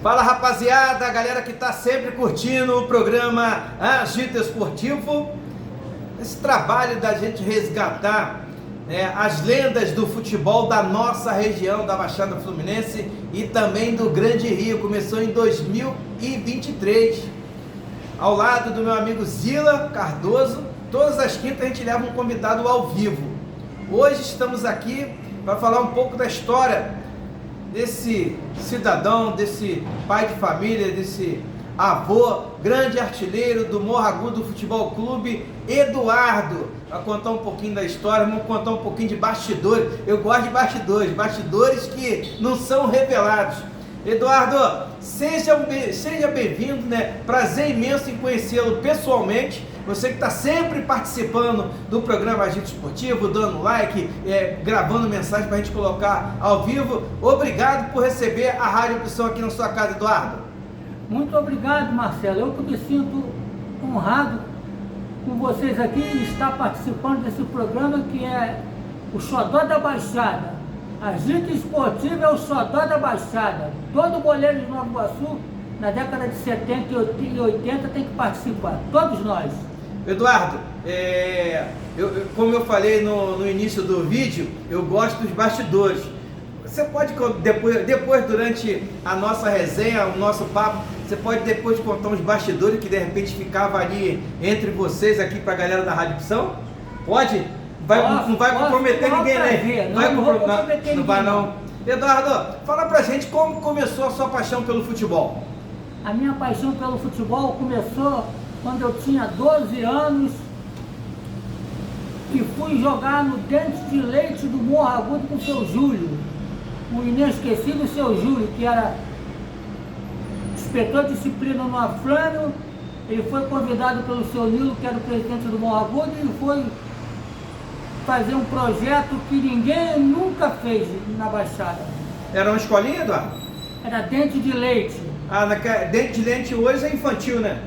Fala rapaziada, a galera que tá sempre curtindo o programa Agito Esportivo. Esse trabalho da gente resgatar as lendas do futebol da nossa região, da Baixada Fluminense e também do Grande Rio. Começou em 2023, ao lado do meu amigo Zila Cardoso. Todas as quintas a gente leva um convidado ao vivo. Hoje estamos aqui para falar um pouco da história desse cidadão, desse pai de família, desse avô, grande artilheiro do Morro Agudo Futebol Clube, Eduardo. Vai contar um pouquinho da história, vamos contar um pouquinho de bastidores. Eu gosto de bastidores que não são revelados. Eduardo, seja bem-vindo, Prazer imenso em conhecê-lo pessoalmente. Você que está sempre participando do programa Agito Esportivo, dando like, gravando mensagem para a gente colocar ao vivo. Obrigado por receber a Rádio Opção aqui na sua casa, Eduardo. Muito obrigado, Marcelo. Eu que me sinto honrado com vocês aqui e estar participando desse programa que é o Xodó da Baixada. Agito Esportivo é o Xodó da Baixada. Todo goleiro de Nova Iguaçu, na década de 70 e 80, tem que participar. Todos nós. Eduardo, como eu falei no início do vídeo, eu gosto dos bastidores. Você pode, depois durante a nossa resenha, o nosso papo, você pode depois contar uns bastidores que de repente ficava ali entre vocês aqui para a galera da Rádio Opção? Pode? Não vai comprometer ninguém, né? Não vai não. Eduardo, fala pra gente como começou a sua paixão pelo futebol. A minha paixão pelo futebol começou quando eu tinha 12 anos e fui jogar no Dente de Leite do Morro Agudo com o seu Júlio, o inesquecível seu Júlio, que era inspetor de disciplina no Afrânio. Ele foi convidado pelo seu Nilo, que era o presidente do Morro Agudo, e foi fazer um projeto que ninguém nunca fez na Baixada. Era uma escolinha, Eduardo? Era Dente de Leite. Dente de Leite hoje é infantil, né?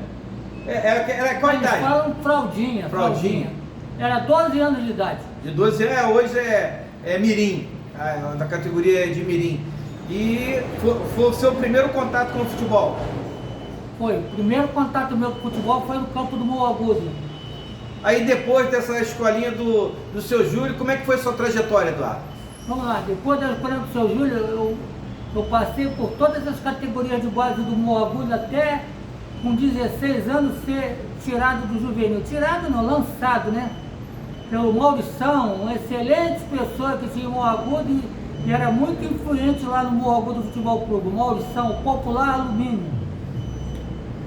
Era qual Eles idade? falam fraldinha. Era 12 anos de idade. De 12 anos, hoje é mirim, da categoria de mirim. E foi o seu primeiro contato com o futebol? Foi. O primeiro contato meu com o futebol foi no campo do Morro Agudo. Aí depois dessa escolinha do seu Júlio, como é que foi a sua trajetória, Eduardo? Vamos lá, depois da escolinha do seu Júlio, eu passei por todas as categorias de base do Morro Agudo até com 16 anos ser tirado do juvenil. Tirado não, lançado, pelo Maurição, uma excelente pessoa que tinha o Morro Agudo e era muito influente lá no Morro Agudo Futebol Clube. Maurição, popular alumínio.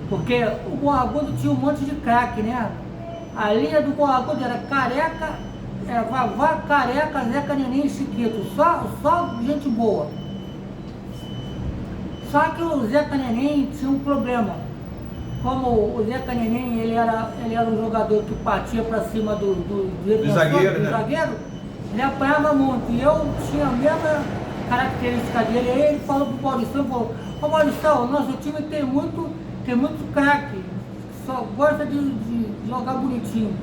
Porque o Morro Agudo tinha um monte de craque, A linha do Morro Agudo era Careca, Vavá, Careca, Zeca Neném e Chiquito. Só gente boa. Só que o Zeca Neném tinha um problema. Como o Zeca Neném, ele era um jogador que partia para cima do zagueiro, ele apanhava muito. E eu tinha a mesma característica dele. Aí ele falou pro Maurição, ô Maurição, nosso time tem muito craque, só gosta de jogar bonitinho.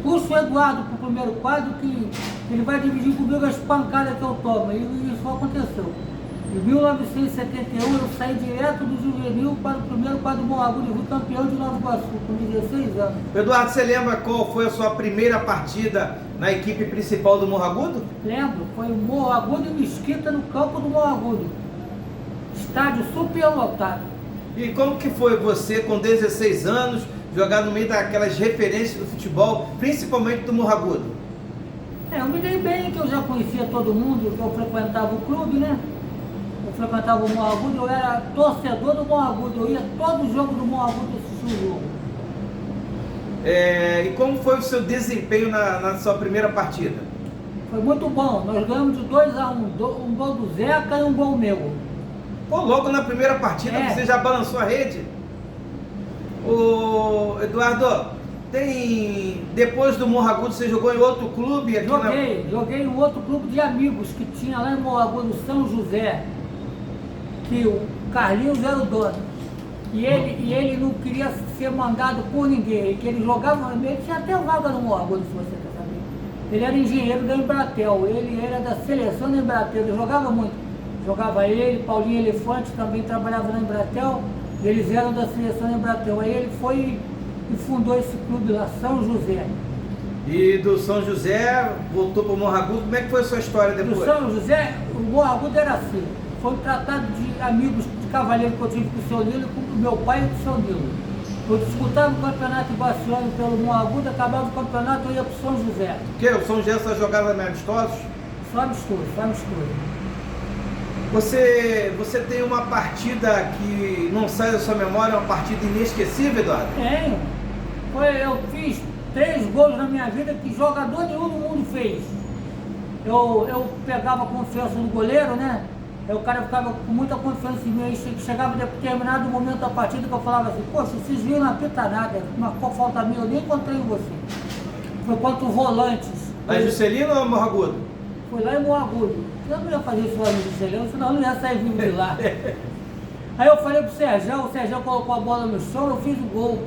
Puxa o Eduardo pro primeiro quadro que ele vai dividir comigo as pancadas que eu tomo. E isso aconteceu. Em 1971 eu saí direto do juvenil para o primeiro quadro do Morro Agudo e fui campeão de Nova Iguaçu, com 16 anos. Eduardo, você lembra qual foi a sua primeira partida na equipe principal do Morro Agudo? Lembro, foi o Morro Agudo e Mesquita no campo do Morro Agudo. Estádio super lotado. E como que foi você, com 16 anos, jogar no meio daquelas referências do futebol, principalmente do Morro Agudo? Eu me dei bem, que eu já conhecia todo mundo, que eu frequentava o clube, Eu frequentava o Morro Agudo, eu era torcedor do Morro Agudo, eu ia todo jogo do Morro Agudo assistir o jogo. E como foi o seu desempenho na sua primeira partida? Foi muito bom, nós ganhamos de 2-1, um gol do Zeca e um gol meu. Pô, logo na primeira partida você já balançou a rede? Ô, Eduardo, depois do Morro Agudo você jogou em outro clube? Joguei em outro clube de amigos que tinha lá em Morro Agudo, São José, que o Carlinhos era o dono. E ele não queria ser mandado por ninguém, que ele jogava, ele tinha até vaga no Morro Agudo, se você quer saber. Ele era engenheiro da Embratel, ele era da seleção da Embratel, ele jogava muito. jogava ele, Paulinho Elefante também trabalhava na Embratel, eles eram da seleção da Embratel. Aí ele foi e fundou esse clube lá, São José. E do São José, voltou para o Morro Agudo, como é que foi a sua história depois? Do São José, o Morro Agudo era assim, foi um tratado de amigos de cavaleiro que eu tive com o seu Nilo, com o meu pai e com o seu Nilo. Eu disputava o campeonato Baciano pelo Morro Agudo, acabava o campeonato, eu ia para o São José. O quê? O São José só jogava amistosos? Só amistoso, só amistoso. Você tem uma partida que não sai da sua memória, uma partida inesquecível, Eduardo? Tenho. Eu fiz 3 gols na minha vida que jogador nenhum no mundo fez. Eu pegava a confiança do goleiro, né? Aí o cara ficava com muita confiança em mim. Aí chegava em determinado momento da partida que eu falava assim: poxa, vocês viram, não apita nada, marcou falta minha, eu nem encontrei em você. Foi contra o Volantes. Lá em Juscelino ou Morro Agudo? Foi lá em Morro Agudo. Eu não ia fazer isso lá no Juscelino, senão eu não ia sair vivo de lá. Aí eu falei pro Sérgio, o Sérgio colocou a bola no chão, eu fiz o gol.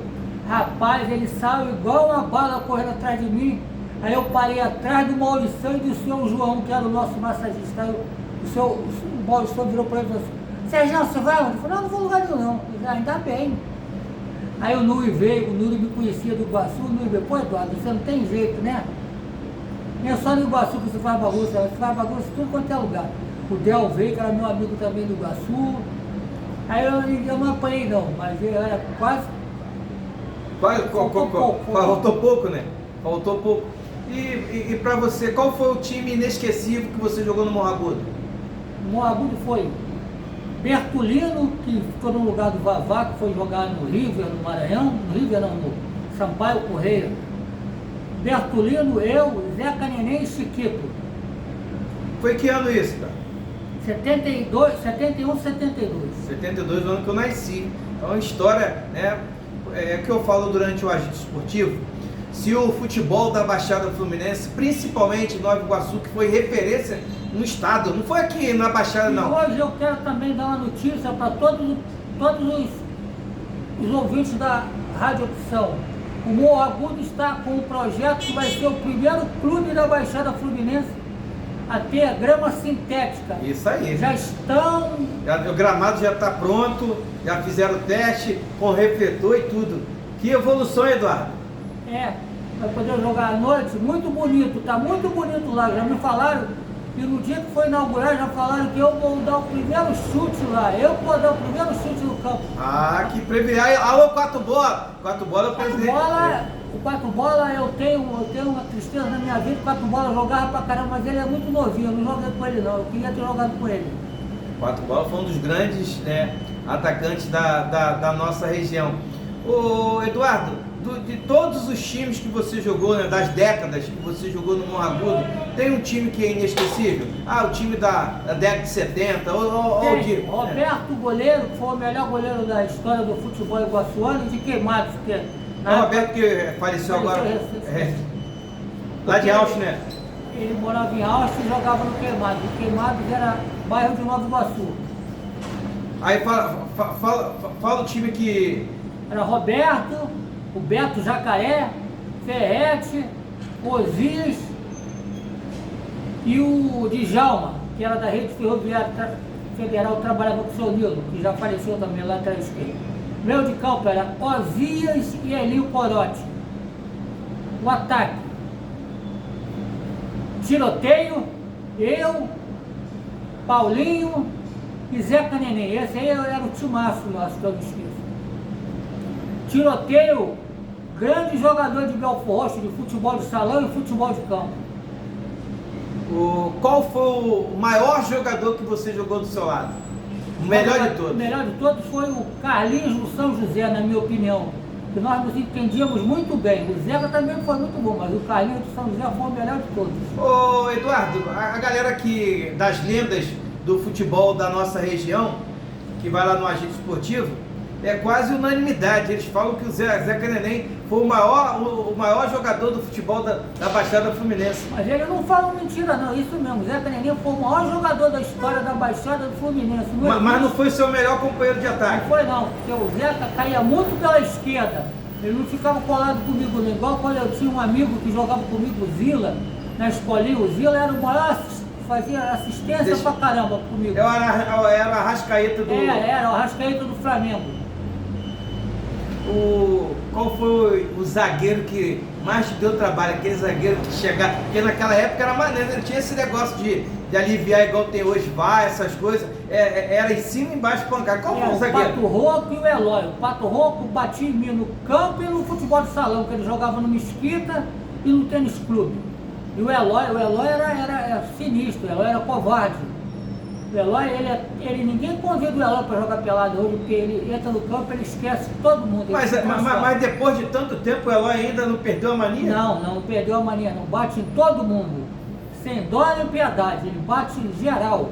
Rapaz, ele saiu igual uma bala correndo atrás de mim. Aí eu parei atrás do Maurição e do seu João, que era o nosso massagista. Aí o Maurição virou para ele e falou assim: Sérgio, você vai onde? Eu falei: não vou lugar nenhum não. Ele falou: ainda bem. Aí o Nuri veio, o Nuri me conhecia do Iguaçu, o Nuri veio: pô, Eduardo, você não tem jeito, né? Não é só no Iguaçu que você faz bagunça, você faz bagunça em tudo quanto é lugar. O Del veio, que era meu amigo também do Iguaçu. Aí eu não apanhei não, mas eu era quase... Faltou pouco, né? Faltou pouco. E pra você, qual foi o time inesquecível que você jogou no Morro Agudo? O Morro Agudo foi Bertolino, que ficou no lugar do Vavá, que foi jogar no River, no Maranhão. No River não, no Sampaio Correia. Bertolino, eu, Zeca Neném e Chiquito. Foi que ano isso, cara? 72, 71, 72. 72, o ano que eu nasci. É uma história, né? É que eu falo durante o agito esportivo. Se o futebol da Baixada Fluminense, principalmente Nova Iguaçu, que foi referência no estado, não foi aqui na Baixada, não. E hoje eu quero também dar uma notícia para todos os ouvintes da Rádio Opção. O Morro Agudo está com um projeto que vai ser o primeiro clube da Baixada Fluminense a ter grama sintética. Isso aí. Já estão... O gramado já está pronto, já fizeram o teste com refletor e tudo. Que evolução, Eduardo? Vai poder jogar à noite, muito bonito, está muito bonito lá. Já me falaram, e no dia que foi inaugurar, já falaram que eu vou dar o primeiro chute lá. Eu vou dar o primeiro chute no campo. Ah, que privilégio. Alô, 4 bola. 4 bola é o presidente. O 4 bola eu tenho uma tristeza na minha vida. O 4 bola jogava pra caramba, mas ele é muito novinho. Eu não joguei com ele não, eu queria ter jogado com ele. 4 bola foi um dos grandes, né, atacantes da nossa região. Ô Eduardo, de todos os times que você jogou, né, das décadas que você jogou no Morro Agudo, tem um time que é inesquecível? Ah, o time da década de 70, tem, Roberto, goleiro, que foi o melhor goleiro da história do futebol iguaçuano, de Queimados, que é o Roberto que faleceu agora, lá de Ausch, né? Ele morava em Ausch e jogava no Queimados. O Queimados era bairro de Nova Iguaçu. Aí fala o time que... Era Roberto, o Beto Jacaré, Ferrete, Osias e o Djalma, que era da Rede Ferroviária Federal, trabalhava com o seu Nilo, que já faleceu também lá atrás esquerdo. Meu de campo era Osias e Elinho Corote. O ataque: Tiroteio, eu, Paulinho e Zeca Neném. Esse aí era o timaço nosso, que eu não esqueço. Tiroteio, grande jogador de Belfort Roxo, de futebol de salão e futebol de campo. Qual foi o maior jogador que você jogou do seu lado? O melhor de todos? O melhor de todos foi o Carlinhos do São José, na minha opinião. Que nós nos entendíamos muito bem. O Zeca também foi muito bom, mas o Carlinhos do São José foi o melhor de todos. Ô Eduardo, a galera aqui das lendas do futebol da nossa região, que vai lá no agito esportivo, é quase unanimidade. Eles falam que o Zeca Neném foi o maior jogador do futebol da Baixada Fluminense. Mas ele não fala mentira não, isso mesmo. O Zeca Neném foi o maior jogador da história da Baixada do Fluminense. Mas não foi seu melhor companheiro de ataque? Não foi não, porque o Zeca caía muito pela esquerda. Ele não ficava colado comigo não. Igual quando eu tinha um amigo que jogava comigo, o Zila, na escolinha. O Zila era o maior fazia assistência pra caramba comigo. Eu era o Arrascaeta do... Era o Arrascaeta do Flamengo. Qual foi o zagueiro que mais te deu trabalho? Aquele zagueiro que chegava... Porque naquela época era maneiro, não tinha esse negócio de aliviar igual tem hoje, essas coisas. Era em cima e embaixo pancada. Qual foi o zagueiro? O Pato Rouco e o Eloy. O Pato Rouco batia em mim no campo e no futebol de salão, que ele jogava no Mesquita e no tênis clube. E o Eloy era sinistro, o Eloy era covarde. O Eloy, ninguém convida o Eloy para jogar pelado hoje, porque ele entra no campo, ele esquece todo mundo. Mas depois de tanto tempo, o Eloy ainda não perdeu a mania? Não perdeu a mania, não. Bate em todo mundo, sem dó nem piedade, ele bate em geral.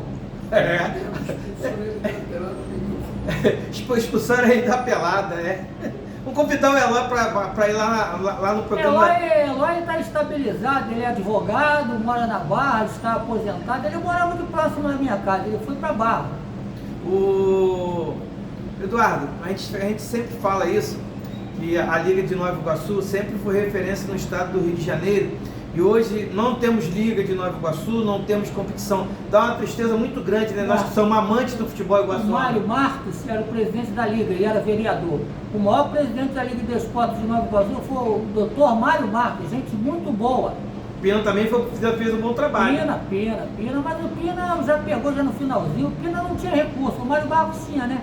Expulsaram ele da pelada, Vamos convidar o Eloy para ir lá no programa. Eloy está estabilizado, ele é advogado, mora na Barra, está aposentado. Ele morava muito próximo da minha casa, ele foi para Barra. Eduardo, a gente sempre fala isso, que a Liga de Nova Iguaçu sempre foi referência no estado do Rio de Janeiro. E hoje não temos Liga de Nova Iguaçu, não temos competição. Dá uma tristeza muito grande, né? Nós que somos amantes do futebol iguaçuano. O Mário Marques era o presidente da Liga, ele era vereador. O maior presidente da Liga de Esportes de Nova Iguaçu foi o doutor Mário Marques, gente muito boa. Pina também fez um bom trabalho. Pina, mas o Pina já pegou já no finalzinho, o Pina não tinha recurso, o Mário Marques tinha, né?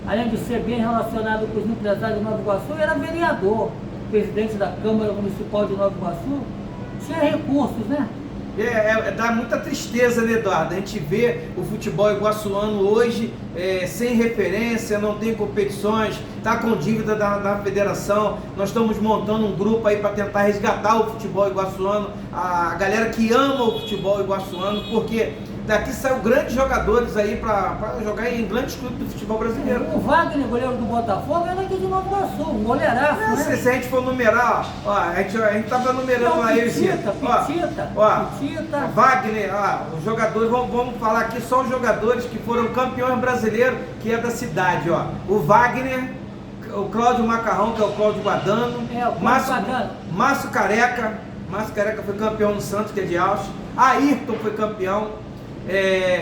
Além de ser bem relacionado com os empresários de Nova Iguaçu, ele era vereador, presidente da Câmara Municipal de Nova Iguaçu. Tinha recursos, né? Dá muita tristeza, né, Eduardo? A gente vê o futebol iguaçuano hoje sem referência, não tem competições, está com dívida da federação. Nós estamos montando um grupo aí para tentar resgatar o futebol iguaçuano, a galera que ama o futebol iguaçuano, porque daqui saiu grandes jogadores aí para jogar em grandes clubes do futebol brasileiro. O Wagner, goleiro do Botafogo, era aqui de Nova Iguaçu, um goleiraço, né? Se a gente for numerar, a gente tava numerando lá eles. Petita. Wagner, os jogadores, vamos falar aqui só os jogadores que foram campeões brasileiros, que é da cidade, O Wagner, o Cláudio Macarrão, que é o Cláudio Guadano, Márcio Careca foi campeão no Santos, que é de Alves, Ayrton foi campeão,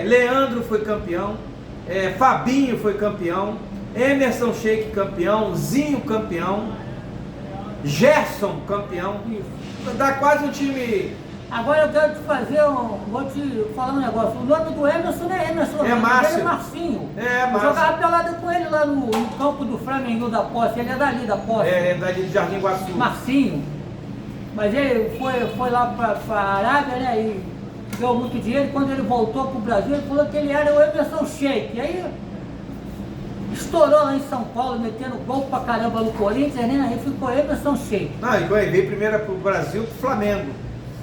Leandro foi campeão, Fabinho foi campeão, Emerson Sheik campeão, Zinho campeão, Gerson campeão. Dá quase um time. Agora eu quero vou te falar um negócio. O nome do Emerson não é Emerson, é Márcio. É Marcinho. Márcio. Eu jogava pelada com ele lá no campo do Flamengo da Posse, ele é dali da Posse. É dali do Jardim Iguaçu. Marcinho. Mas ele foi lá para a Arábia, né? E deu muito dinheiro. Quando ele voltou para o Brasil, ele falou que ele era o Emerson Sheik. E aí estourou lá em São Paulo, metendo gol pra caramba no Corinthians, né? Aí ficou Emerson Sheik. Ele veio primeiro pro Brasil, pro Flamengo.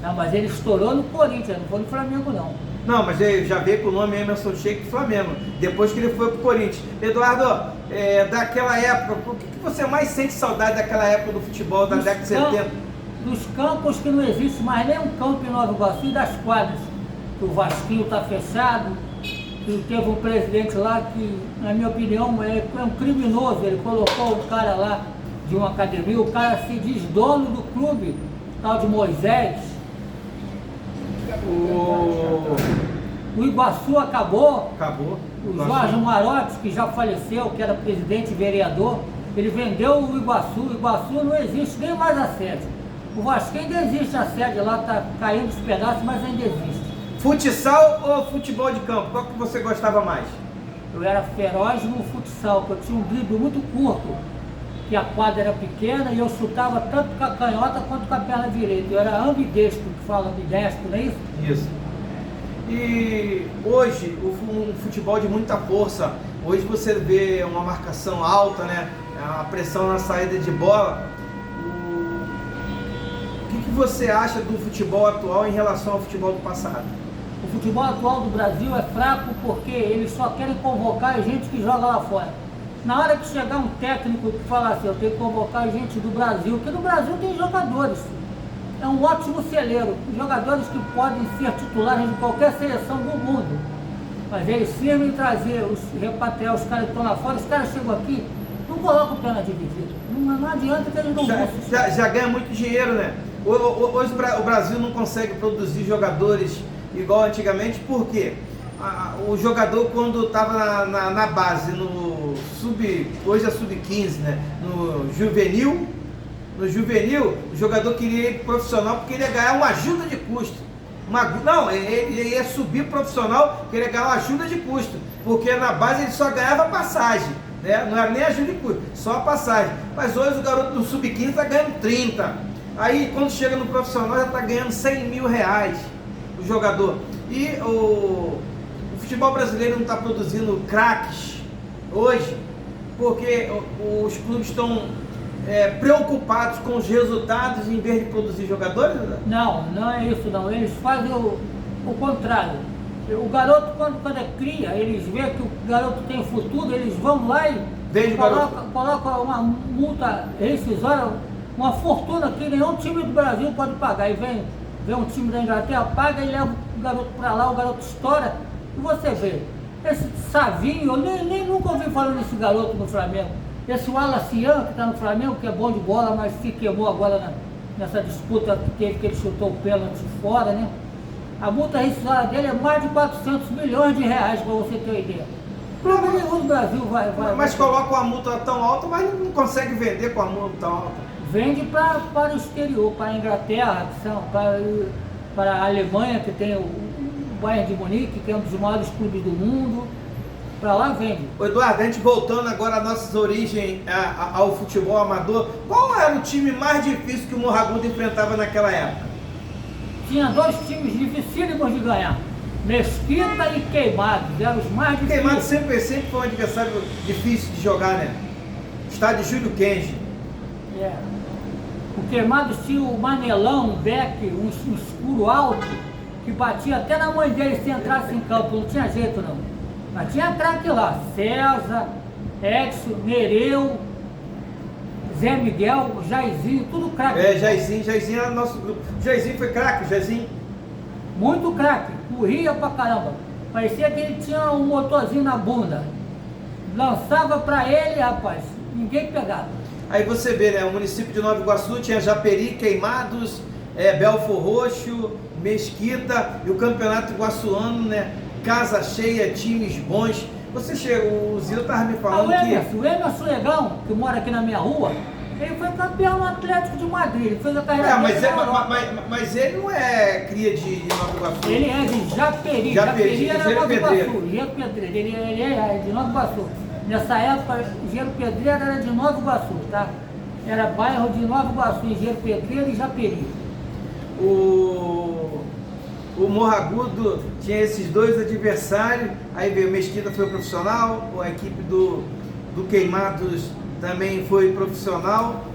Não, mas ele estourou no Corinthians, não foi no Flamengo não. Não, mas ele já veio com o nome Emerson Sheik do Flamengo, depois que ele foi pro Corinthians. Eduardo, daquela época, o que você mais sente saudade daquela época do futebol, da década de 70? Dos campos que não existe mais nem um campo em Nova Iguaçu e das quadras. Que o Vasquinho tá fechado, que teve um presidente lá que, na minha opinião, é um criminoso. Ele colocou um cara lá de uma academia, o cara se diz dono do clube, tal de Moisés. O Iguaçu acabou. O Jorge Marotti, que já faleceu, que era presidente e vereador, ele vendeu o Iguaçu. O Iguaçu não existe nem mais a sede. O Vasquinho ainda existe a sede lá, tá caindo os pedaços, mas ainda existe. Futsal ou futebol de campo? Qual que você gostava mais? Eu era feroz no futsal, porque eu tinha um drible muito curto, que a quadra era pequena e eu chutava tanto com a canhota quanto com a perna direita. Eu era ambidestro, que fala ambidestro, não é isso? Isso. E hoje, um futebol de muita força, hoje você vê uma marcação alta, né? A pressão na saída de bola. O que você acha do futebol atual em relação ao futebol do passado? O futebol atual do Brasil é fraco porque eles só querem convocar gente que joga lá fora. Na hora que chegar um técnico que fala assim, eu tenho que convocar gente do Brasil, porque no Brasil tem jogadores. É um ótimo celeiro, jogadores que podem ser titulares de qualquer seleção do mundo. Mas eles firmam em trazer, repatriar os caras que estão lá fora, os caras chegam aqui, não colocam pena dividida. Não adianta que eles não já ganha muito dinheiro, né? Hoje o Brasil não consegue produzir jogadores igual antigamente, porque o jogador quando estava na base, hoje é sub-15, né? No juvenil, o jogador queria ir pro profissional porque ele ia ganhar uma ajuda de custo. Não, ele ia subir profissional porque ele ia ganhar uma ajuda de custo, porque na base ele só ganhava passagem, né? Não era nem ajuda de custo, só a passagem. Mas hoje o garoto do sub-15 está ganhando 30. Aí quando chega no profissional já está ganhando 100 mil reais o jogador. E o futebol brasileiro não está produzindo craques hoje, porque os clubes estão preocupados com os resultados em vez de produzir jogadores? Não, não é isso não. Eles fazem o contrário. O garoto, quando é cria, eles veem que o garoto tem futuro, eles vão lá e colocam uma multa rescisória, uma fortuna que nenhum time do Brasil pode pagar. E vem um time da Inglaterra, paga e leva o garoto para lá, o garoto estoura. E você vê, esse Savinho, eu nem nunca ouvi falar desse garoto no Flamengo. Esse Wallace Ian, que está no Flamengo, que é bom de bola, mas se queimou agora nessa disputa que teve, que ele chutou o pênalti fora, né? A multa rescisória dele é mais de 400 milhões de reais, para você ter uma ideia. Clube nenhum do Brasil vai... Mas coloca uma multa tão alta, mas não consegue vender com a multa tão alta. Vende para o exterior, para a Inglaterra, para a Alemanha, que tem o Bayern de Munique, que é um dos maiores clubes do mundo. Para lá vende. Eduardo, a gente voltando agora às nossas origens ao futebol amador, qual era o time mais difícil que o Morragudo enfrentava naquela época? Tinha dois times dificílimos de ganhar, Mesquita e Queimados, eram os mais difíceis. Queimados sempre foi um adversário difícil de jogar, né? Estádio Júlio Kenji. O Queimados tinha o Manelão, um Beck, um escuro alto, que batia até na mãe dele se entrasse em campo, não tinha jeito não. Mas tinha craque lá, César, Edson, Nereu, Zé Miguel, Jairzinho, tudo craque. Jairzinho era nosso grupo. Jairzinho foi craque, Jairzinho. Muito craque, corria pra caramba. Parecia que ele tinha um motorzinho na bunda. Lançava pra ele, rapaz, ninguém pegava. Aí você vê, né, o município de Nova Iguaçu tinha Japeri, Queimados, Belfor Roxo, Mesquita e o campeonato iguaçuano, né? Casa cheia, times bons. Você chegou, o Zio estava me falando o Emerson Legão, que mora aqui na minha rua, ele foi campeão no Atlético de Madrid, ele fez a carreira mas ele não é cria de Nova Iguaçu. Ele é de Japeri. Japeri era Nova Iguaçu, Engenheiro Pedreiro, ele é de Nova Iguaçu. Nessa época, Engenheiro Pedreiro era de Nova Iguaçu, tá? Era bairro de Nova Iguaçu, Engenheiro Pedreiro e Japeri. O Morragudo tinha esses dois adversários, aí veio Mesquita, foi profissional, a equipe do Queimados também foi profissional.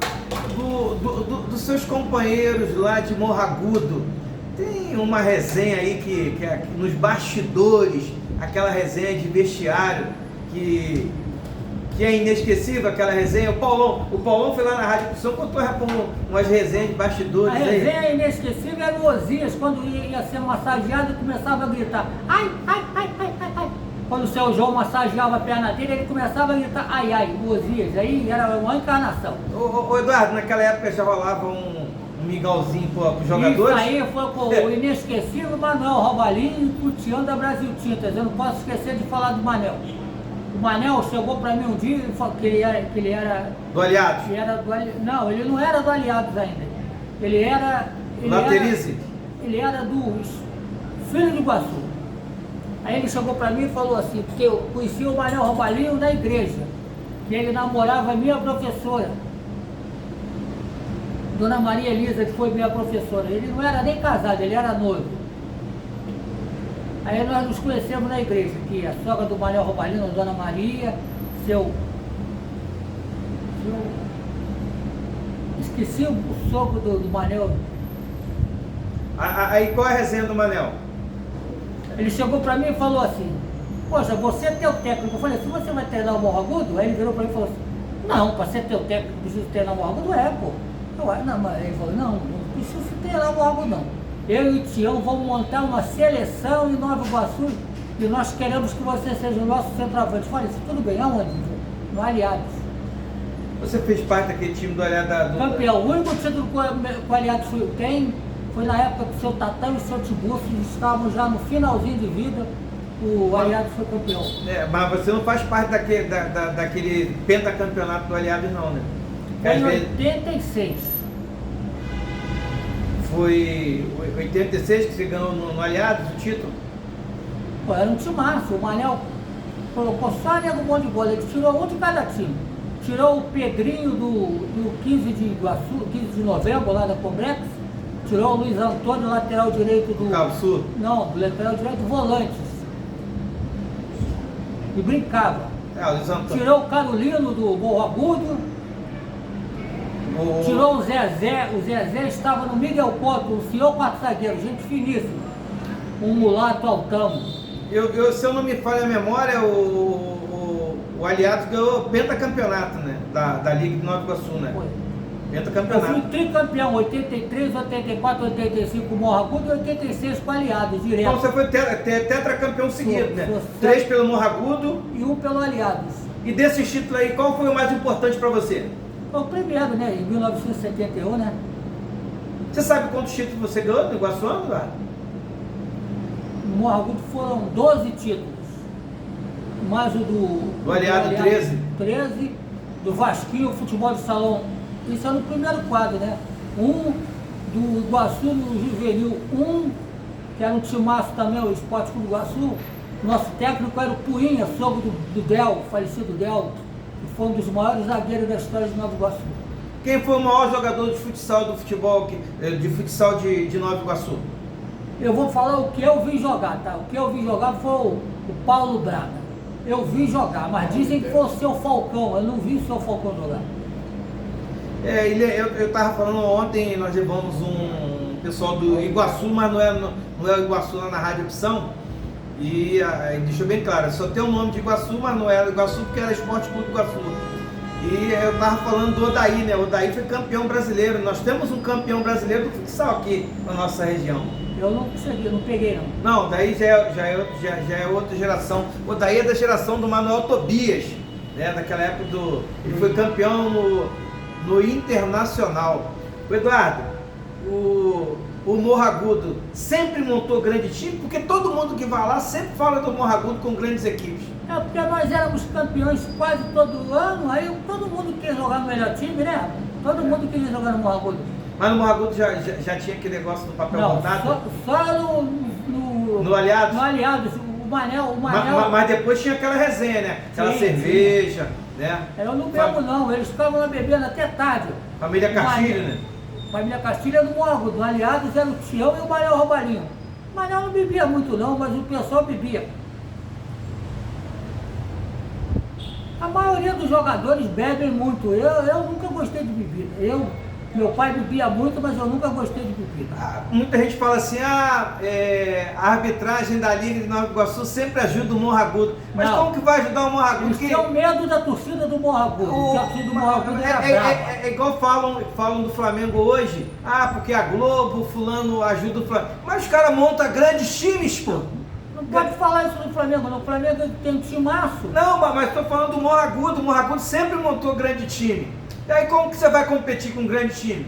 Dos seus companheiros lá de Morragudo, tem uma resenha aí que nos bastidores, aquela resenha de vestiário que é inesquecível, aquela resenha. O Paulão foi lá na Rádio Opção, contou umas resenhas de bastidores. A resenha inesquecível era o Osias, quando ia ser massageado, começava a gritar, ai, ai, ai, ai, ai, ai. Quando o seu João massageava a perna dele, ele começava a gritar, ai, ai, o Osias. Aí era uma encarnação. Ô Eduardo, naquela época já rolava um mingauzinho para os jogadores? Isso aí foi o inesquecível Manuel Robalinho e o Tião da Brasil Tintas. Eu não posso esquecer de falar do Manel. O Manel chegou para mim um dia e falou que ele era do Aliados? Não, ele não era do Aliados ainda. Ele era do Filho de Iguaçu. Aí ele chegou para mim e falou assim, porque eu conheci o Manel Robalinho na igreja, que ele namorava a minha professora, Dona Maria Elisa, que foi minha professora. Ele não era nem casado, ele era noivo. Aí nós nos conhecemos na igreja, que a sogra do Manel Robalino, Dona Maria, esqueci o sogro do Manel. Aí qual é a resenha do Manel? Ele chegou para mim e falou assim, poxa, você é teu técnico. Eu falei, se você vai treinar o Morragudo? Aí ele virou para mim e falou assim, não, para ser teu técnico, preciso treinar o Morragudo? Pô. Não, mas ele falou, não preciso treinar o Morragudo não. Eu e o Tião vamos montar uma seleção em Nova Iguaçu e nós queremos que você seja o nosso centroavante. Falei, tudo bem, aonde? No Aliados. Você fez parte daquele time do Aliados? Campeão. O único título que o Aliados tem Foi na época que o seu Tatão e o seu Tiburcio estavam já no finalzinho de vida, o Aliados foi campeão. Mas você não faz parte daquele pentacampeonato do Aliados não, né? Foi em 86. Foi 86 que você ganhou no Aliados o título? Pô, era um timaço, o Manel colocou só nego bom de bola, ele tirou um de cada time. Tirou o Pedrinho do 15 de Iguaçu, 15 de novembro, lá da Combrex. Tirou o Luiz Antônio, lateral direito do... Cabo Sul? Não, do lateral direito do Volantes. E brincava. O Luiz Antônio. Tirou o Carolino do Morro Agudo. Tirou o Zezé. O Zezé estava no Miguel Couto, o senhor quatro zagueiro, gente finíssima. Um mulato altão. Se eu não me falha a memória, o Aliados ganhou pentacampeonato, né? Da Liga de Nova Iguaçu, né? Foi. Pentacampeonato. Eu fui tricampeão, 83, 84, 85 com o Morro Agudo e 86 com o Aliados, direto. Então você foi tetracampeão seguido, né? 3 pelo Morro Agudo e 1 pelo Aliados. E desses títulos aí, qual foi o mais importante para você? Foi o primeiro, né? Em 1971, né? Você sabe quantos títulos você ganhou no Iguaçuano, cara? No Morro Agudo foram 12 títulos. Mais o do Aliado 13. 13, do Vasquinho, futebol de salão. Isso é no primeiro quadro, né? Do Iguaçu no Juvenil, que era um timaço também, o Esporte Clube do Iguaçu. Nosso técnico era o Puinha, sogro do Del, falecido Del, que foi um dos maiores zagueiros da história de Nova Iguaçu. Quem foi o maior jogador de futsal de futsal de Nova Iguaçu? Eu vou falar o que eu vi jogar, tá? O que eu vi jogar foi o Paulo Braga. Eu vi jogar, mas dizem que foi o seu Falcão, eu não vi o seu Falcão jogar. Eu estava falando ontem, nós levamos um pessoal do Iguaçu, mas não é o Iguaçu lá na Rádio Opção, e deixou bem claro, só tem o nome de Iguaçu, mas não era Iguaçu porque era Esporte Clube Iguaçu. E eu estava falando do Odaí, né? O Odaí foi campeão brasileiro, nós temos um campeão brasileiro do futsal aqui na nossa região. Eu não consegui, não peguei não. Não, daí já é outra geração. O daí é da geração do Manuel Tobias, né? Daquela época ele foi campeão no Internacional. O Eduardo, o Morro Agudo sempre montou grande time, porque todo mundo que vai lá sempre fala do Morro Agudo com grandes equipes. É porque nós éramos campeões quase todo ano, aí todo mundo queria jogar no melhor time, né? Todo mundo queria jogar no Morro Agudo. Mas no Morro Agudo já tinha aquele negócio do papel montado? Só no Aliados? No Aliados, o Manel. Mas depois tinha aquela resenha, né? Aquela cerveja, né? Eu não bebo não, eles ficavam lá bebendo até tarde. Família Castilho, né? Família Castilho no Morro Agudo, no Aliados era o Tião e o Manel Roubalinho. O Manel não bebia muito não, mas o pessoal bebia. A maioria dos jogadores bebem muito, eu nunca gostei de bebida. Meu pai bebia muito, mas eu nunca gostei de bebida. Muita gente fala assim, a arbitragem da Liga de Nova Iguaçu sempre ajuda o Morro Agudo. Mas como que vai ajudar o Morro Agudo? Isso é o medo da torcida do Morro Agudo. A torcida do Morro Agudo é igual falam do Flamengo hoje, porque a Globo, fulano ajuda o Flamengo. Mas os caras montam grandes times, pô. Não pode falar isso do Flamengo, não. O Flamengo tem um timaço. Não, mas estou falando do Morro Agudo. O Morro Agudo sempre montou grande time. E aí como que você vai competir com um grande time?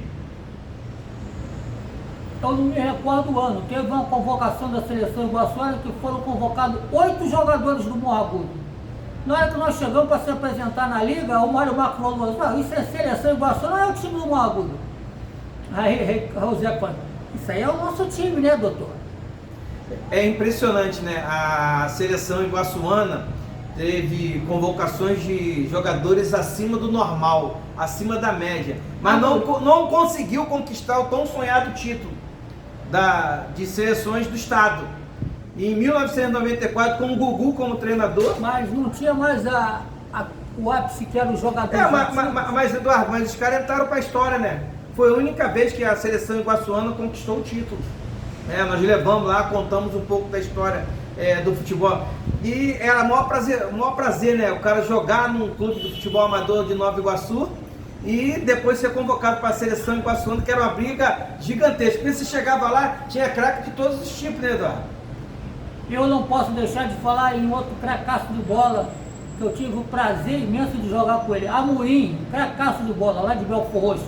Eu não me recordo do ano. Teve uma convocação da seleção iguaçuana que foram convocados 8 jogadores do Morro Agudo. Na hora que nós chegamos para se apresentar na liga, o Mário Marco falou, isso é seleção iguaçuana, não é o time do Morro Agudo. Aí o Zé falou, isso aí é o nosso time, né, doutor? É impressionante, né? A seleção iguaçuana teve convocações de jogadores acima do normal, acima da média, mas não conseguiu conquistar o tão sonhado título de seleções do estado. E em 1994, com o Gugu como treinador... Mas não tinha mais o ápice que era o jogador. Mas Eduardo, os caras entraram para a história, né? Foi a única vez que a seleção iguaçuana conquistou o título. Nós levamos lá, contamos um pouco da história do futebol. E era o maior prazer, né? O cara jogar num clube de futebol amador de Nova Iguaçu e depois ser convocado para a seleção iguaçuana, que era uma briga gigantesca. Porque você chegava lá, tinha craque de todos os tipos, né, Eduardo? Eu não posso deixar de falar em outro cracaço de bola, que eu tive o prazer imenso de jogar com ele. Amorim, cracaço de bola, lá de Belfor Roxo.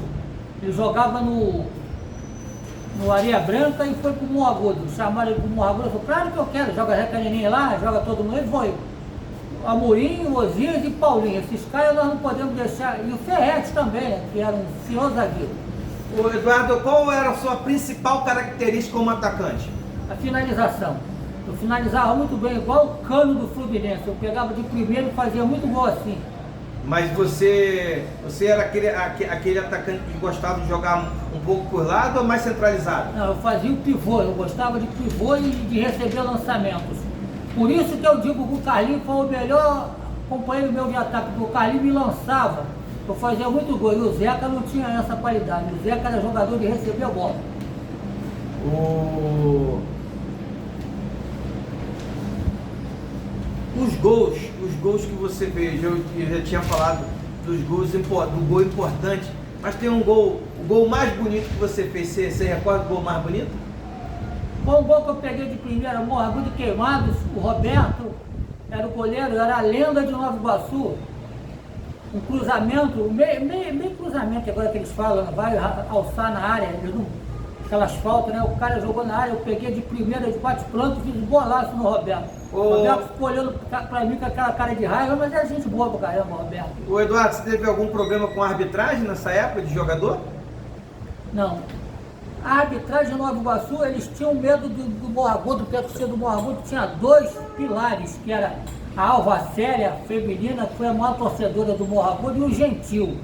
Ele jogava no no Areia Branca e foi pro Morro Agudo. Chamaram ele pro Morro Agudo, eu falei, claro que eu quero, joga Zé Canininha lá, joga todo mundo, e foi. Amorim, Osias e Paulinho, esses caras nós não podemos deixar, e o Ferretti também, né, que era um senhor zagueiro. Ô Eduardo, qual era a sua principal característica como atacante? A finalização. Eu finalizava muito bem, igual o Cano do Fluminense, eu pegava de primeiro e fazia muito gol assim. Mas você era aquele atacante que gostava de jogar um pouco por lado ou mais centralizado? Não, eu fazia o pivô, eu gostava de pivô e de receber lançamentos. Por isso que eu digo que o Carlinhos foi o melhor companheiro meu de ataque, porque o Carlinhos me lançava, eu fazia muito gol, e o Zeca não tinha essa qualidade, o Zeca era jogador de receber a bola. Os gols que você fez, eu já tinha falado dos gols, do gol importante, mas tem o gol mais bonito que você fez, você recorda o gol mais bonito? Foi um gol que eu peguei de primeira, Morro Agudo Queimados, o Roberto era o goleiro, era a lenda de Nova Iguaçu. Um cruzamento, meio cruzamento agora que eles falam, vai alçar na área, aquelas faltas, né? O cara jogou na área, eu peguei de primeira, de bate-pronto, fiz um golaço no Roberto. O Roberto ficou olhando pra mim com aquela cara de raiva, mas é gente boa pra caramba, Roberto. Ô Eduardo, você teve algum problema com a arbitragem nessa época de jogador? Não. A arbitragem de Nova Iguaçu, eles tinham medo do Morro Agudo, porque a torcida do Morro Agudo tinha dois pilares, que era a Alva Séria feminina, que foi a maior torcedora do Morro Agudo, e o Gentil,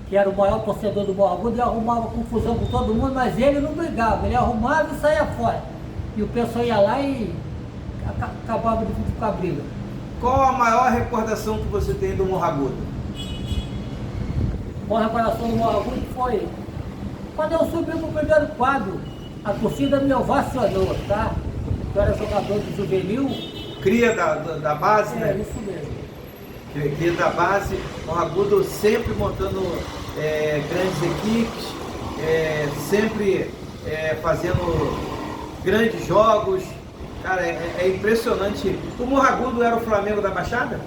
que era o maior torcedor do Morro Agudo, e arrumava confusão com todo mundo, mas ele não brigava, ele arrumava e saía fora. E o pessoal ia lá e acabava de ficar briga. Qual a maior recordação que você tem do Morro Agudo? A maior recordação do Morro Agudo foi quando eu subi pro primeiro quadro, a torcida me ovacionou, tá? Eu era jogador de juvenil. Cria da base, né? É, isso mesmo. Cria da base, Morro Agudo sempre montando grandes equipes, sempre fazendo grandes jogos. Cara, é impressionante. O Morro Agudo era o Flamengo da Baixada?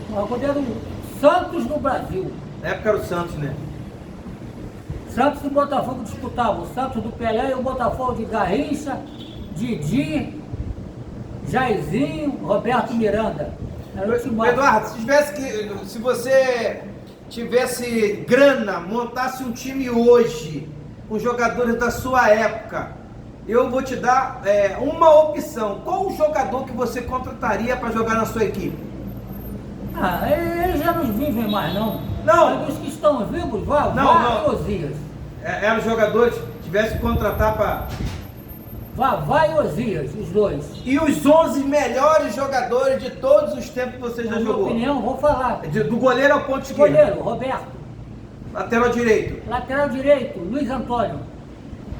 O Morro Agudo era o Santos no Brasil. Na época era o Santos, né? Santos e Botafogo disputavam, o Santos do Pelé e o Botafogo de Garrincha, Didi, Jairzinho, Roberto Miranda. Eduardo, se você tivesse grana, montasse um time hoje, com jogadores da sua época, eu vou te dar uma opção. Qual o jogador que você contrataria para jogar na sua equipe? Ah, eles já não vivem mais, não. Não. Mas os que estão vivos, Vavá e Osias. Eram jogadores que tivesse que contratar para... Vavá e Osias, os dois. E os 11 melhores jogadores de todos os tempos que você já jogou? Na minha opinião, vou falar. Do goleiro ao ponto esquerdo. Goleiro, Roberto. Lateral direito. Lateral direito, Luiz Antônio.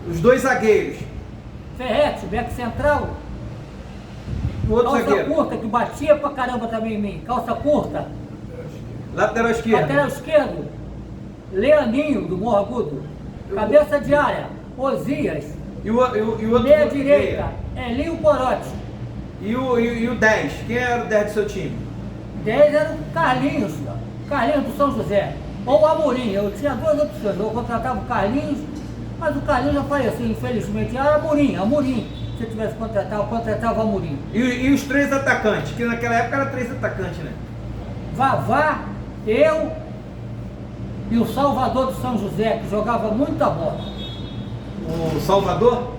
Os dois zagueiros. Ferretti, back central. O outro Calça zagueiro. curta, que batia pra caramba também em mim. Calça curta. Lateral esquerdo. Lateral esquerdo, Leaninho, do Morro Agudo. Cabeça de área, Osias. E o outro Meia direita, Elinho Corote. E o 10? Quem era o 10 do seu time? 10 era o Carlinhos do São José. Ou o Amorim. Eu tinha duas opções. Eu contratava o Carlinhos, mas o Carlinhos já faleceu, infelizmente. Era Amorim. Se eu tivesse contratado, eu contratava o Amorim. E os três atacantes? Que naquela época era 3 atacantes, né? Vavá, eu e o Salvador do São José, que jogava muita bola. O Salvador?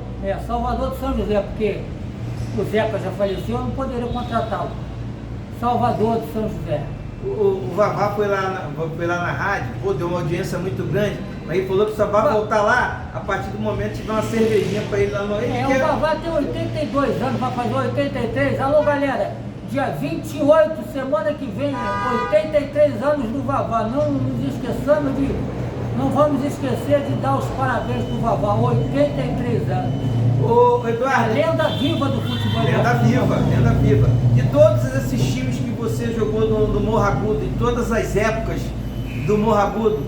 Salvador do São José, porque o Zeca já faleceu, eu não poderia contratá-lo. Salvador do São José. O Vavá foi lá na rádio, deu uma audiência muito grande, mas ele falou que só vai voltar lá a partir do momento que tiver uma cervejinha para ele lá no... O Vavá tem 82 anos, vai fazer 83. Alô, galera, dia 28, semana que vem, 83 anos do Vavá. Não vamos esquecer de dar os parabéns pro Vavá, 83 anos. Ô, Eduardo, a lenda viva do futebol. Lenda viva. De todos esses times que você jogou no Morro Agudo, em todas as épocas do Morro Agudo,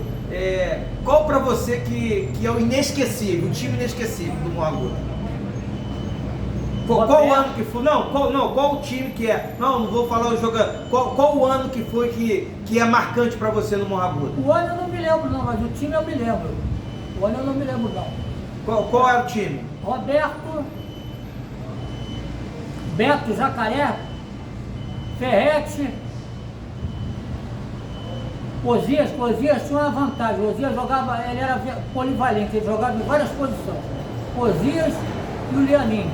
qual pra você que é o inesquecível, o time inesquecível do Morro Agudo? Qual o ano que foi? Qual o time que é? Não vou falar o jogador. Qual o ano que foi que é marcante pra você no Morro Agudo? O ano eu não me lembro não, mas o time eu me lembro. O ano eu não me lembro não. Qual era o time? Roberto, Beto Jacaré, Ferrete, Osias tinha uma vantagem. Osias jogava, ele era polivalente, ele jogava em várias posições. Osias e o Lianinho.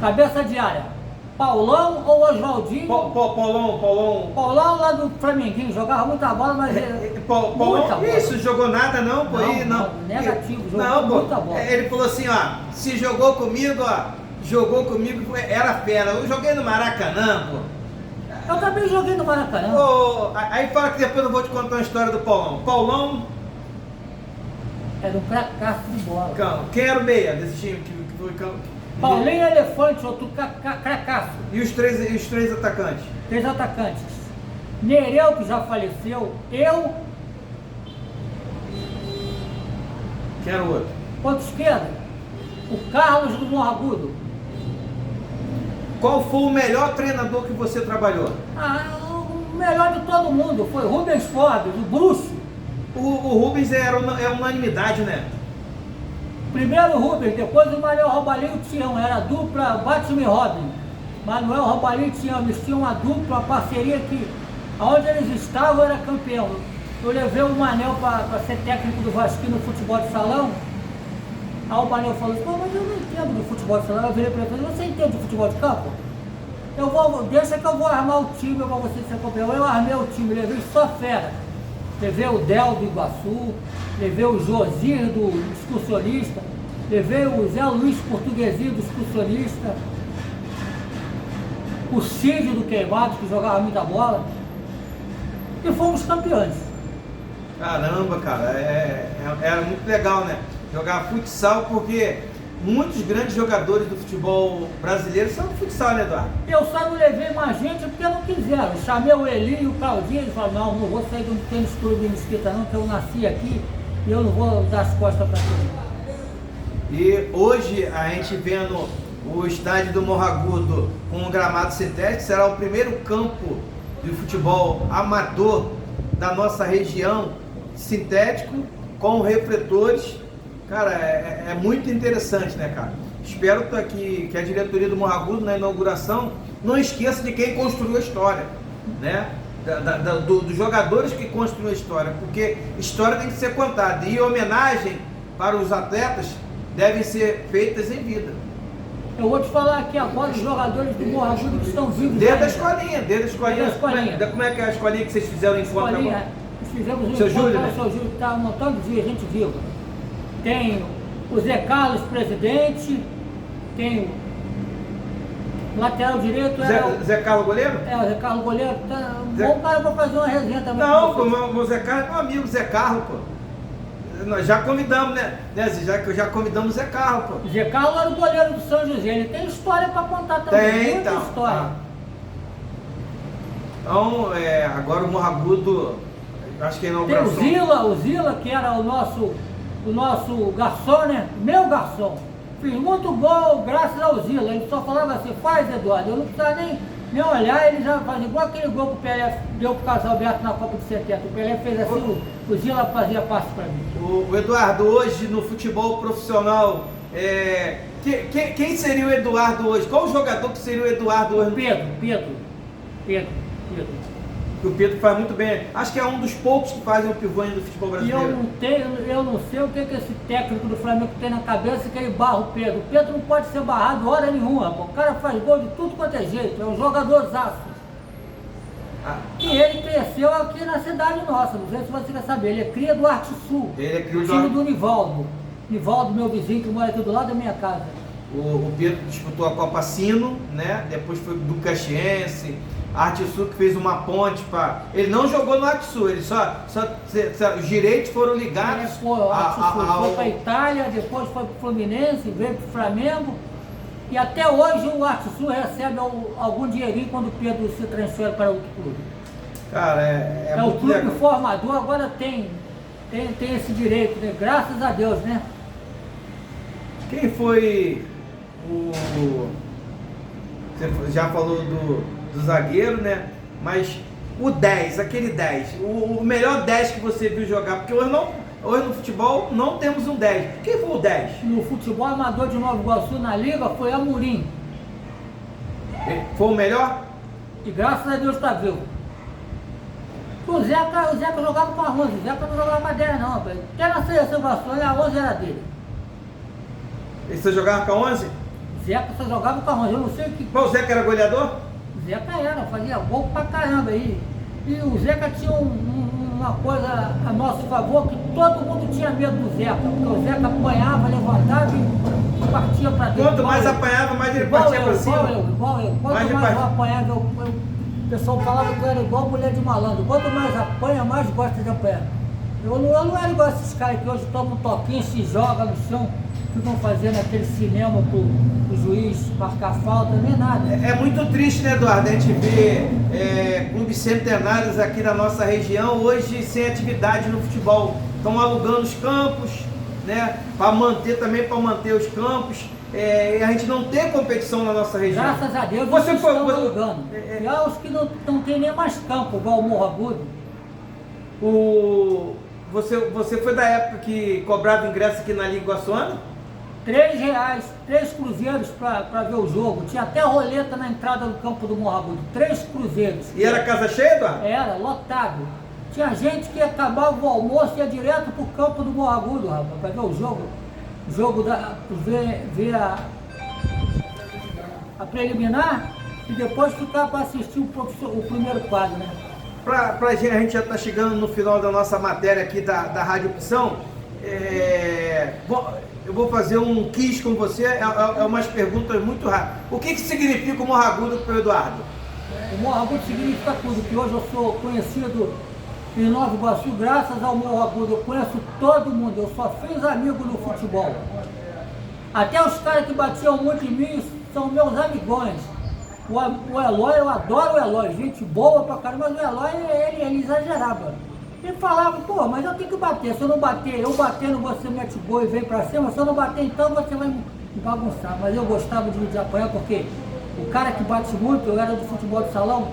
Cabeça de área. Paulão ou Oswaldinho? Paulão lá do Flamenguinho, jogava muita bola, mas Paulão, isso, jogou nada não, pô. Não, negativo, jogou muita bola. Ele falou assim, ó, se jogou comigo, era fera. Eu joguei no Maracanã, pô. Eu também joguei no Maracanã. Aí fala que depois eu vou te contar uma história do Paulão. Paulão era um cracaço de bola. Quem era o meia desse time que foi Paulinho Elefante, outro cracaço. E os três atacantes? 3 atacantes. Nereu, que já faleceu. Eu. Quem era o outro? Ponto esquerdo. O Carlos do Morragudo. Qual foi o melhor treinador que você trabalhou? O melhor de todo mundo foi Rubens Forbes, o Bruxo. O Rubens é unanimidade, né? Primeiro o Rubens, depois o Manuel Robalinho e o Tião. Era a dupla Batman e Robin. Manuel Robalinho e Tião, eles tinham uma dupla, uma parceria que onde eles estavam era campeão. Eu levei o Manel para ser técnico do Vasco no futebol de salão. Aí o Manel falou assim, mas eu não entendo de futebol de salão. Eu virei para ele e falei, você entende de futebol de campo? Deixa que eu vou armar o time para você ser campeão. Eu armei o time, levei só fera. Levei o Del do Iguaçu, levei o Josir do excursionista, levei o Zé Luiz Portuguesinho do excursionista, o Cid do Queimado, que jogava muita bola, e fomos campeões. Caramba, cara, era muito legal, né? Jogar futsal, porque muitos grandes jogadores do futebol brasileiro são do futsal, né, Eduardo? Eu só não levei mais gente porque não quiseram. Chamei o Eli e o Claudinho, eles falaram, não vou sair do tênis clube de Mesquita não, que eu nasci aqui e eu não vou dar as costas para tudo. E hoje a gente vendo o estádio do Morragudo com um gramado sintético, será o primeiro campo de futebol amador da nossa região, sintético, com refletores. Cara, é muito interessante, né, cara? Espero que a diretoria do Morragudo, na inauguração, não esqueça de quem construiu a história, né? Dos jogadores que construíram a história, porque história tem que ser contada, e homenagem para os atletas devem ser feitas em vida. Eu vou te falar aqui agora dos jogadores do Morragudo que estão vivos. Desde a escolinha. Como é que é a escolinha que vocês fizeram em Fonte? Nós fizemos um Seu Júlio, né? O seu Júlio está um montão de gente viva. Tem o Zé Carlos, presidente, tem o lateral direito. Zé Carlos goleiro? O Zé Carlos goleiro. Tá, bom cara para fazer uma resenha também. Não, o Zé Carlos é meu amigo, Zé Carlos, pô. Nós já convidamos, né? Já convidamos o Zé Carlos, pô. Zé Carlos era o goleiro do São José, ele tem história para contar também. Muita história. Então, agora o Morragudo, acho que é inauguração. Tem o Zila, que era o nosso garçom, né? Meu garçom. Fiz muito gol graças ao Zila. Ele só falava assim, faz, Eduardo. Eu não precisava nem olhar, ele já fazia igual aquele gol que o Pelé deu pro Casalberto na Copa de 70. O Pelé fez assim, o Zila fazia passe para mim. O Eduardo, hoje no futebol profissional, quem seria o Eduardo hoje? Qual o jogador que seria o Eduardo hoje? Pedro. O Pedro faz muito bem. Acho que é um dos poucos que fazem o pivô ainda do futebol brasileiro. E eu não sei o que esse técnico do Flamengo tem na cabeça, que ele barra o Pedro. O Pedro não pode ser barrado hora nenhuma. O cara faz gol de tudo quanto é jeito. É um jogadorzaço. E ele cresceu aqui na cidade nossa. Não sei se você quer saber. Ele é cria do Arte Sul. Ele é cria do time do Nivaldo. Nivaldo, meu vizinho, que mora aqui do lado da minha casa. O Pedro disputou a Copa Sino, né? Depois foi do Caxiense. Arte Sul que fez uma ponte para... Ele não jogou no Arte Sul, ele só os direitos foram ligados foi para a Itália, depois foi para o Fluminense, veio para o Flamengo. E até hoje o Arte Sul recebe algum dinheirinho quando o Pedro se transfere para outro clube. Cara, é o clube legal. Formador agora tem esse direito, né? Graças a Deus, né? Quem foi Você já falou do zagueiro, né? Mas o 10, aquele 10, o melhor 10 que você viu jogar, porque hoje hoje no futebol não temos um 10. Quem foi o 10? No futebol amador de Nova Iguaçu na liga foi Amorim. Foi o melhor? E graças a Deus está vivo. O Zeca jogava com a 11, o Zeca não jogava com a 10 não, velho. Até na seleção Vasconha, a 11 era dele. E você jogava com a 11? Zeca só jogava com a 11, eu não sei o que... Mas o Zeca era goleador? O Zeca era, fazia gol pra caramba aí. E o Zeca tinha uma coisa a nosso favor, que todo mundo tinha medo do Zeca, porque o Zeca apanhava, levantava e partia pra dentro. Quanto mais apanhava, mais ele partia pra cima? Igual eu. Quanto mais eu apanhava, o pessoal falava que eu era igual mulher de malandro. Quanto mais apanha, mais gosta de apanhar. Eu não era igual esses caras que hoje tomam um toquinho, se jogam no chão, ficam fazendo aquele cinema pro juiz marcar falta, nem nada. É muito triste, né, Eduardo, a gente ver clubes centenários aqui na nossa região hoje sem atividade no futebol. Estão alugando os campos, né, para manter os campos. E a gente não tem competição na nossa região. Graças a Deus vocês estão alugando. E há os que não tem nem mais campo, igual o Morro Agudo. Você foi da época que cobrava ingresso aqui na Liga Iguaçuana? R$3, 3 cruzeiros para ver o jogo. Tinha até roleta na entrada do campo do Morro Agudo. 3 cruzeiros. E era casa cheia, Eduardo? Era, lotado. Tinha gente que acabava o almoço e ia direto pro campo do Morro Agudo, rapaz, para ver o jogo. Ver a preliminar e depois ficar para assistir o primeiro quadro, né? A gente já está chegando no final da nossa matéria aqui da Rádio Opção. Eu vou fazer um quiz com você, umas perguntas muito rápidas. O que significa o Morro Agudo para o Eduardo? O Morro Agudo significa tudo, que hoje eu sou conhecido em Nova Iguaçu graças ao Morro Agudo. Eu conheço todo mundo, eu só fiz amigo no futebol. Até os caras que batiam muito em mim são meus amigões. O Eloy, eu adoro o Eloy, gente boa pra caramba, mas o Eloy, ele exagerava. Ele falava, pô, mas eu tenho que bater, se eu não bater, eu batendo, você mete gol e vem pra cima, se eu não bater então você vai me bagunçar. Mas eu gostava de apanhar porque o cara que bate muito, eu era do futebol de salão,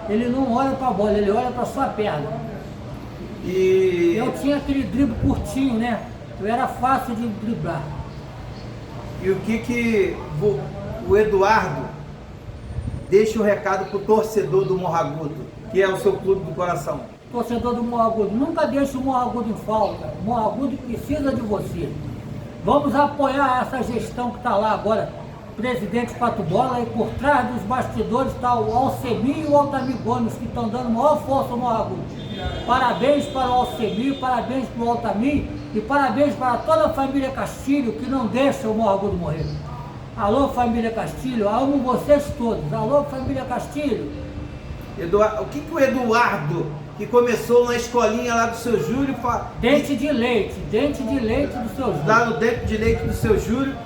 ele não olha pra bola, ele olha pra sua perna. E eu tinha aquele drible curtinho, né? Eu era fácil de driblar. E o que o Eduardo deixa um recado pro torcedor do Morro Agudo, que é o seu clube do coração? Torcedor do Morro Agudo, nunca deixe o Morro Agudo em falta. O Morro Agudo precisa de você. Vamos apoiar essa gestão que está lá agora, presidente Pato Bola, e por trás dos bastidores está o Alcemir e o Altamir Gomes, que estão dando maior força ao Morro Agudo. Parabéns para o Alcemir, parabéns para o Altamir e parabéns para toda a família Castilho, que não deixa o Morro Agudo morrer. Alô, família Castilho, amo vocês todos. Alô, família Castilho. O que o Eduardo, que começou na escolinha lá do seu Júlio... Dente de leite do seu Júlio. Lá no dente de leite do seu Júlio,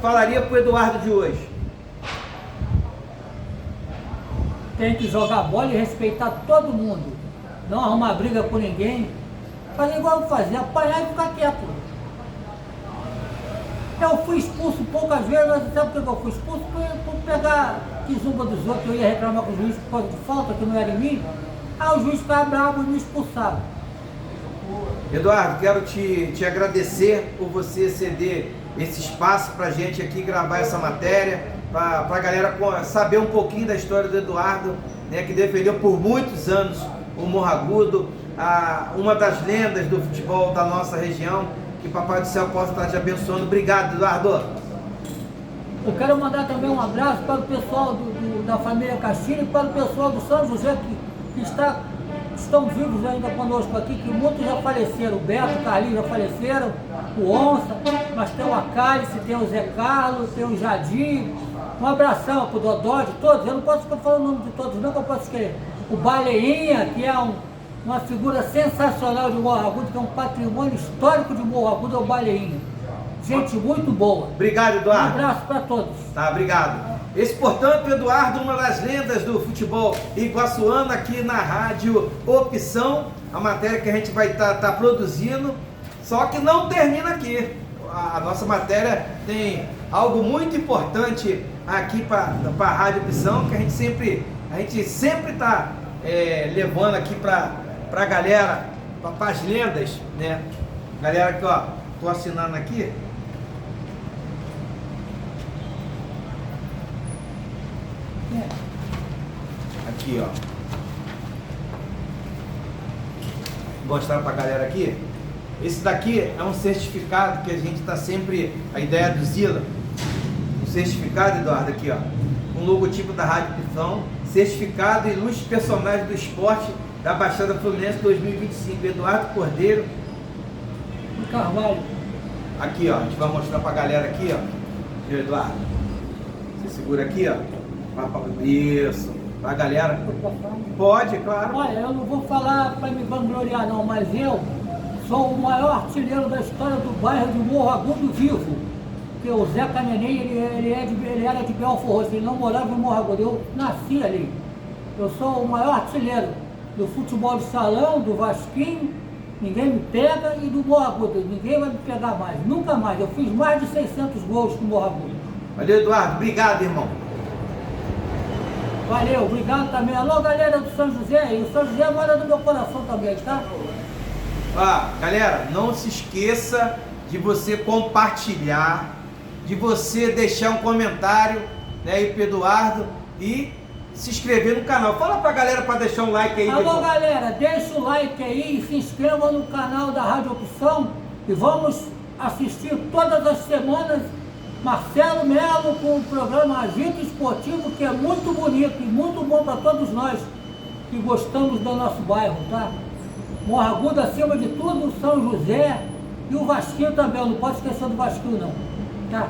falaria pro Eduardo de hoje? Tem que jogar bola e respeitar todo mundo. Não arrumar briga com ninguém. Fazer igual eu fazia, apanhar e ficar quieto. Eu fui expulso poucas vezes, mas sabe por que eu fui expulso? Por pegar quizumba dos outros, eu ia reclamar com o juiz por causa de falta, que não era em mim. Aí o juiz ficava bravo e me expulsava. Eduardo, quero te agradecer por você ceder esse espaço para a gente aqui gravar essa matéria, para a galera saber um pouquinho da história do Eduardo, né, que defendeu por muitos anos o Morro Agudo, uma das lendas do futebol da nossa região. Que Papai do Céu possa estar te abençoando. Obrigado, Eduardo. Eu quero mandar também um abraço para o pessoal da família Castilho e para o pessoal do São José que estão vivos ainda conosco aqui, que muitos já faleceram. O Beto, o Carlinhos já faleceram, o Onça, mas tem o Acálice, tem o Zé Carlos, tem o Jadir. Um abração para o Dodó, de todos. Eu não posso ficar falando o nome de todos, não, que eu posso esquecer. O Baleinha, que é uma figura sensacional de Morro Agudo, que é um patrimônio histórico de Morro Agudo, é o Baleinha. Gente muito boa. Obrigado, Eduardo. Um abraço para todos. Tá, obrigado. Esse, portanto, Eduardo, uma das lendas do futebol iguaçuano, aqui na Rádio Opção, a matéria que a gente vai estar produzindo, só que não termina aqui. A nossa matéria tem algo muito importante aqui para a Rádio Opção, que a gente sempre está levando aqui para a galera, para as lendas, né? Galera, aqui ó, tô assinando aqui. Aqui ó. Vou mostrar pra galera aqui. Esse daqui é um certificado que a gente tá sempre, a ideia do Zila. Um certificado, Eduardo, aqui ó. Com o logotipo da Rádio Pifão. Certificado Ilustre Personagem do Esporte da Baixada Fluminense 2025. Eduardo Cordeiro Carvalho. Aqui ó, a gente vai mostrar pra galera aqui ó. Eduardo, você segura aqui ó. Isso, pra galera. Pode, claro. Olha, eu não vou falar para me vangloriar não, mas eu sou o maior artilheiro da história do bairro de Morro Agudo vivo. Porque o Zeca Neném, ele era de Belfort Roxo, ele não morava em Morro Agudo, eu nasci ali. Eu sou o maior artilheiro do futebol de salão, do Vasquinho, ninguém me pega, e do Morro Agudo, ninguém vai me pegar mais, nunca mais. Eu fiz mais de 600 gols com o Morro Agudo. Valeu, Eduardo, obrigado, irmão. Valeu, obrigado também. Alô, galera do São José, e o São José mora no meu coração também, tá? Galera, não se esqueça de você compartilhar, de você deixar um comentário, né, aí pro Eduardo, e se inscrever no canal. Fala pra galera pra deixar um like aí. Alô, galera, deixa o like aí e se inscreva no canal da Rádio Opção, e vamos assistir todas as semanas Marcelo Melo com o programa Agito Esportivo, que é muito bonito e muito bom para todos nós que gostamos do nosso bairro, tá? Morro Agudo acima de tudo, São José e o Vasquinho também, não pode esquecer do Vasquinho não, tá?